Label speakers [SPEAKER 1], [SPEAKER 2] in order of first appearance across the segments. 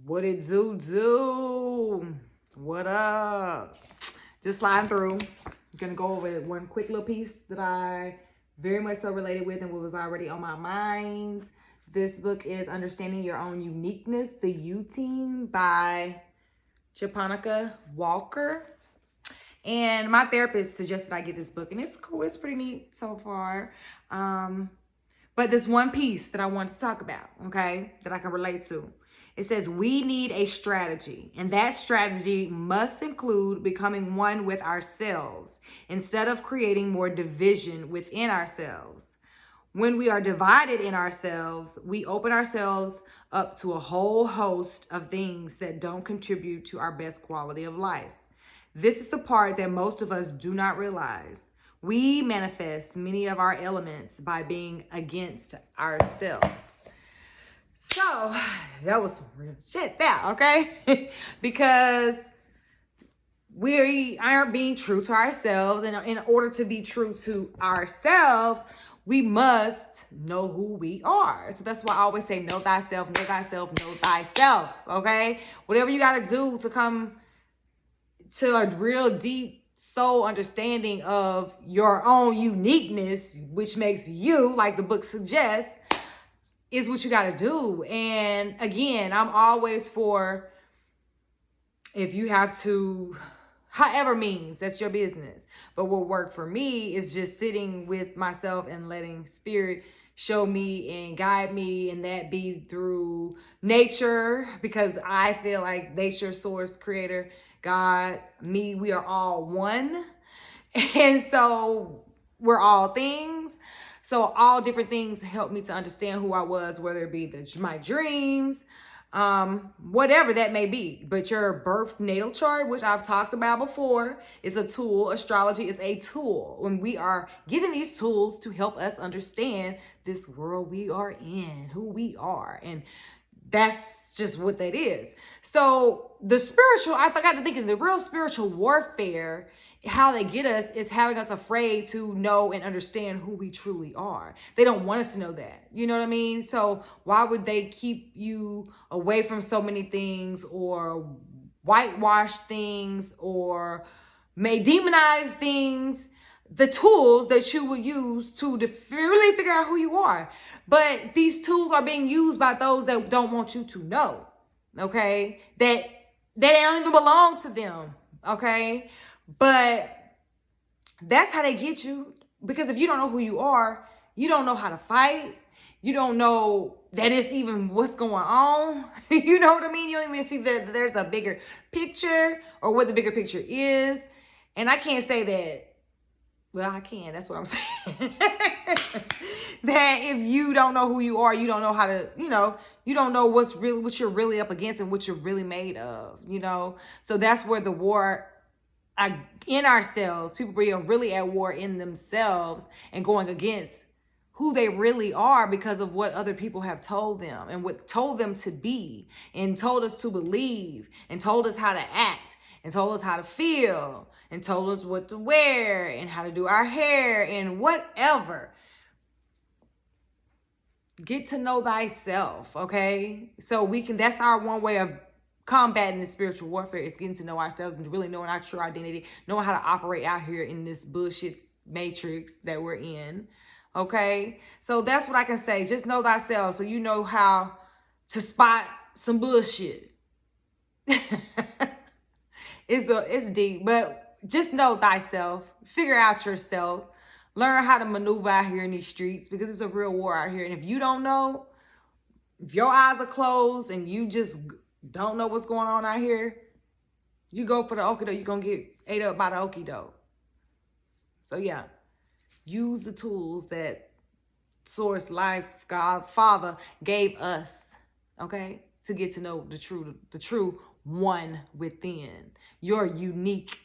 [SPEAKER 1] What it do? What up? Just sliding through. I'm gonna go over one quick little piece that I very much so related with and what was already on my mind. This book is Understanding Your Own Uniqueness, the U Team by Japonica Walker. And my therapist suggested I get this book, and it's cool. It's pretty neat so far. But there's one piece that I want to talk about, okay, that I can relate to. It says we need a strategy, and that strategy must include becoming one with ourselves instead of creating more division within ourselves. When we are divided in ourselves, we open ourselves up to a whole host of things that don't contribute to our best quality of life. This is the part that most of us do not realize. We manifest many of our elements by being against ourselves. So that was some real shit there, okay? Because we aren't being true to ourselves. And in order to be true to ourselves, we must know who we are. So that's why I always say, know thyself, know thyself, know thyself, okay? Whatever you got to do to come to a real deep soul understanding of your own uniqueness, which makes you, like the book suggests, is what you got to do. And again, I'm always for, if you have to, however means, that's your business. But what worked for me is just sitting with myself and letting spirit show me and guide me, and that be through nature, because I feel like nature, source, creator, God, me, we are all one. And so we're all things. So all different things helped me to understand who I was, whether it be my dreams, whatever that may be. But your birth natal chart, which I've talked about before, is a tool. Astrology is a tool. When we are given these tools to help us understand this world we are in, who we are, and that's just what that is. So the spiritual, I got to thinking, the real spiritual warfare, how they get us is having us afraid to know and understand who we truly are. They don't want us to know that. You know what I mean? So why would they keep you away from so many things, or whitewash things, or may demonize things, the tools that you will use to really figure out who you are? But these tools are being used by those that don't want you to know, okay? That they don't even belong to them, okay? But that's how they get you. Because if you don't know who you are, you don't know how to fight. You don't know that it's even what's going on. You know what I mean? You don't even see that there's a bigger picture, or what the bigger picture is. And I can't say that. Well, I can. That's what I'm saying. That if you don't know who you are, you don't know how to, you don't know what you're really up against and what you're really made of, So that's where the war in ourselves, people are really at war in themselves and going against who they really are because of what other people have told them and what told them to be and told us to believe and told us how to act and told us how to feel and told us what to wear and how to do our hair and whatever. Get to know thyself, okay? So that's our one way of combating the spiritual warfare, is getting to know ourselves and really knowing our true identity, knowing how to operate out here in this bullshit matrix that we're in, okay? So that's what I can say. Just know thyself so you know how to spot some bullshit. It's deep, but just know thyself. Figure out yourself. Learn how to maneuver out here in these streets, because it's a real war out here. And if you don't know, if your eyes are closed and you just don't know what's going on out here, you go for the okie doke, you're going to get ate up by the okie doke. So yeah, use the tools that Source, Life, God, Father gave us, okay, to get to know the true one within, your unique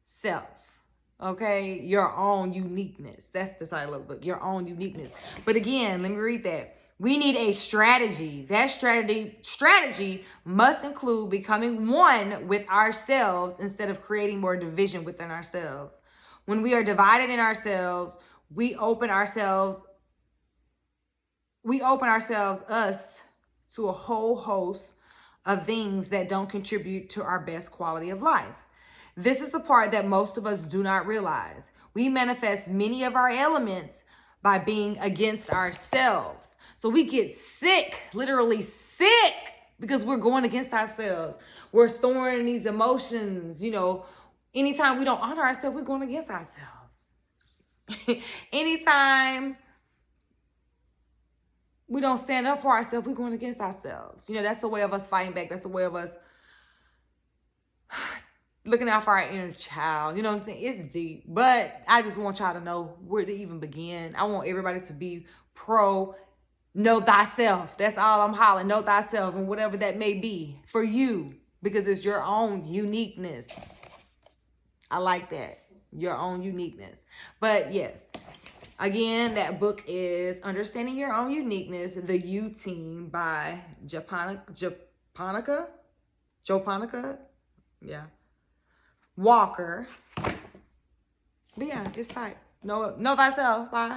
[SPEAKER 1] self. Okay, your own uniqueness. That's the title of the book, your own uniqueness. But again, let me read that. We need a strategy. That strategy must include becoming one with ourselves instead of creating more division within ourselves. When we are divided in ourselves, we open ourselves us to a whole host of things that don't contribute to our best quality of life. This is the part that most of us do not realize. We manifest many of our elements by being against ourselves. So we get sick, literally sick, because we're going against ourselves. We're storing these emotions, you know. Anytime we don't honor ourselves, we're going against ourselves. Anytime we don't stand up for ourselves, we're going against ourselves. You know, that's the way of us fighting back. That's the way of us looking out for our inner child. You know what I'm saying? It's deep. But I just want y'all to know where to even begin. I want everybody to be pro know thyself. That's all I'm hollering. Know thyself, and whatever that may be for you, because it's your own uniqueness. I like that. Your own uniqueness. But yes, again, that book is Understanding Your Own Uniqueness, The You Team by Jopanica? Yeah. Walker. But yeah, it's tight. Know thyself. Bye.